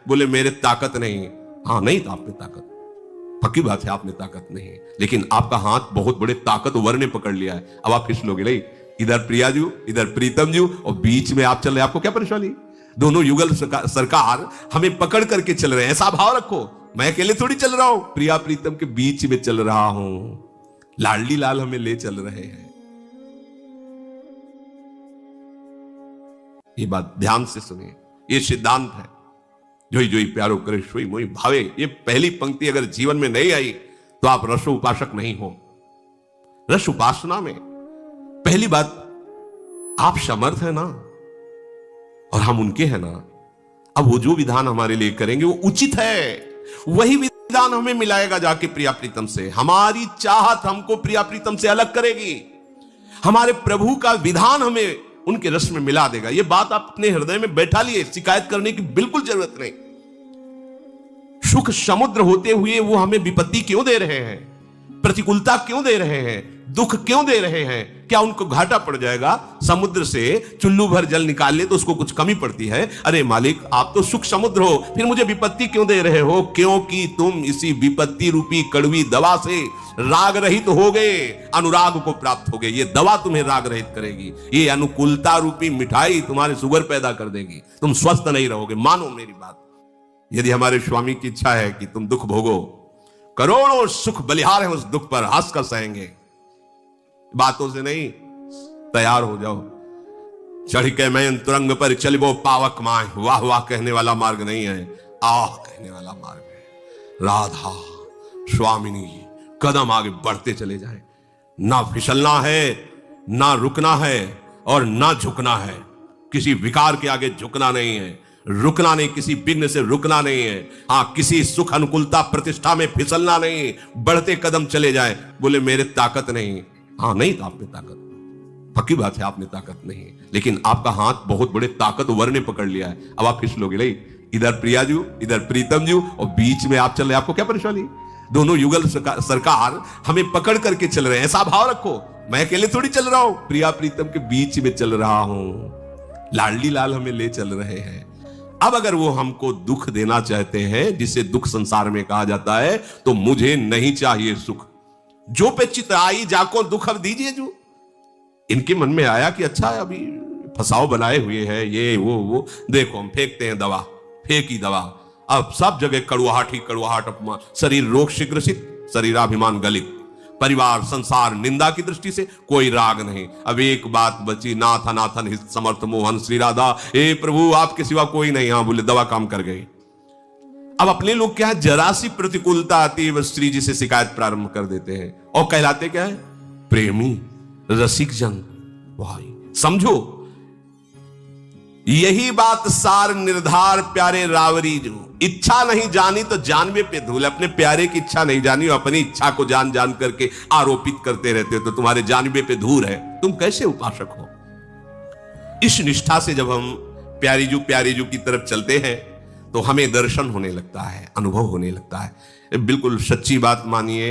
बोले मेरे ताकत नहीं। हाँ नहीं तो आप में ताकत, पक्की बात है आप में ताकत नहीं है, लेकिन आपका हाथ बहुत बड़े ताकतवर ने पकड़ लिया है। अब आप फिसलोगे नहीं, इधर प्रियाजू इधर प्रीतमजू और बीच में आप चल रहे, आपको क्या परेशानी? दोनों युगल सरकार हमें पकड़ करके चल रहे हैं, ऐसा भाव रखो। मैं अकेले थोड़ी चल रहा हूं, प्रिया प्रीतम के बीच में चल रहा हूं, लाडली लाल हमें ले चल रहे हैं। ये बात ध्यान से सुनिए, ये सिद्धांत है। जोई जोई प्यारो करे सोई मोई भावे, ये पहली पंक्ति अगर जीवन में नहीं आई तो आप रस उपासक नहीं हो। रस उपासना में पहली बात, आप समर्थ है ना और हम उनके हैं ना। अब वो जो विधान हमारे लिए करेंगे वो उचित है, वही विधान हमें मिलाएगा जाके प्रिया प्रीतम से। हमारी चाहत हमको प्रिया प्रीतम से अलग करेगी, हमारे प्रभु का विधान हमें उनके रस में मिला देगा। यह बात आप अपने हृदय में बैठा लिए, शिकायत करने की बिल्कुल जरूरत नहीं। सुख समुद्र होते हुए वो हमें विपत्ति क्यों दे रहे हैं, प्रतिकूलता क्यों दे रहे हैं, दुख क्यों दे रहे हैं? क्या उनको घाटा पड़ जाएगा? समुद्र से चुल्लू भर जल निकाल ले तो उसको कुछ कमी पड़ती है? अरे मालिक आप तो सुख समुद्र हो, फिर मुझे विपत्ति क्यों दे रहे हो? क्योंकि तुम इसी विपत्ति रूपी कड़वी दवा से राग रहित हो गए, अनुराग को प्राप्त हो गए। ये दवा तुम्हें राग रहित करेगी, ये अनुकूलता रूपी मिठाई तुम्हारे शुगर पैदा कर देगी, तुम स्वस्थ नहीं रहोगे। मानो मेरी बात, यदि हमारे स्वामी की इच्छा है कि तुम दुख भोगो, करोड़ों सुख बलिहार है उस दुख पर, हंस कर सहेंगे, बातों से नहीं, तैयार हो जाओ। चढ़ के मैं तुरंग पर चलिबो पावक माए, वाह वाह कहने वाला मार्ग नहीं है, आह कहने वाला मार्ग है। राधा स्वामिनी कदम आगे बढ़ते चले जाएं, ना फिसलना है, ना रुकना है और ना झुकना है। किसी विकार के आगे झुकना नहीं है, रुकना नहीं, किसी विघ्न से रुकना नहीं है। हाँ, किसी सुख अनुकूलता प्रतिष्ठा में फिसलना नहीं, बढ़ते कदम चले जाए। बोले मेरे ताकत नहीं। हाँ नहीं तो आप में ताकत, पक्की बात है आप में ताकत नहीं है, लेकिन आपका हाथ बहुत बड़े ताकतवर ने पकड़ लिया है। अब आप फिसलोगे नहीं, इधर प्रियाजू इधर प्रीतमजू और बीच में आप चल रहे, आपको क्या परेशानी? दोनों युगल सरकार हमें पकड़ करके चल रहे हैं, ऐसा भाव रखो। मैं अकेले थोड़ी चल रहा हूं, प्रिया प्रीतम के बीच में चल रहा हूं, लाडली लाल हमें ले चल रहे हैं। अब अगर वो हमको दुख देना चाहते हैं, जिसे दुख संसार में कहा जाता है, तो मुझे नहीं चाहिए सुख। जो पे चित आई जाको दुख अब दीजिए। जो इनके मन में आया कि अच्छा अभी फसाव बनाए हुए हैं ये वो देखो हम फेंकते हैं दवा, फेंकी दवा। अब सब जगह कड़ुआहट ही कड़ुआहट, अपमान, शरीर रोग शीघ्रसित, शरीराभिमान गलित, परिवार संसार निंदा की दृष्टि से कोई राग नहीं। अब एक बात बची, नाथा नाथन हित समर्थ मोहन श्री राधा, हे प्रभु आपके सिवा कोई नहीं। हाँ बोले दवा काम कर गई। अब अपने लोग क्या है, जरा सी प्रतिकूलता आती है बस श्री जी से शिकायत प्रारंभ कर देते हैं और कहलाते क्या है, प्रेमी रसिक जन। भाई समझो, यही बात सार निर्धार प्यारे रावरी जो, इच्छा नहीं जानी तो जानवे पे धूल। अपने प्यारे की इच्छा नहीं जानी और अपनी इच्छा को जान जान करके आरोपित करते रहते हो तो तुम्हारे जानवे पे धूल है, तुम कैसे उपासक हो? इस निष्ठा से जब हम प्यारी जू की तरफ चलते हैं तो हमें दर्शन होने लगता है, अनुभव होने लगता है। बिल्कुल सच्ची बात मानिए,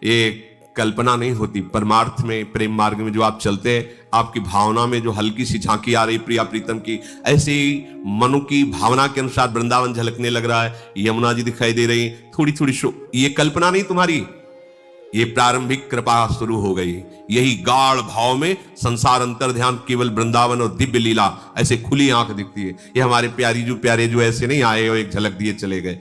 ये कल्पना नहीं होती। परमार्थ में, प्रेम मार्ग में जो आप चलते हैं, आपकी भावना में जो हल्की सी झांकी आ रही प्रिया प्रीतम की, ऐसे ही मनु की भावना के अनुसार वृंदावन झलकने लग रहा है, यमुना जी दिखाई दे रही थोड़ी थोड़ी। ये कल्पना नहीं तुम्हारी, ये प्रारंभिक कृपा शुरू हो गई। यही गाढ़ भाव में संसार अंतर ध्यान, केवल वृंदावन और दिव्य लीला, ऐसे खुली आंख दिखती है। ये हमारे प्यारे जो ऐसे नहीं आए और एक झलक दिए चले गए।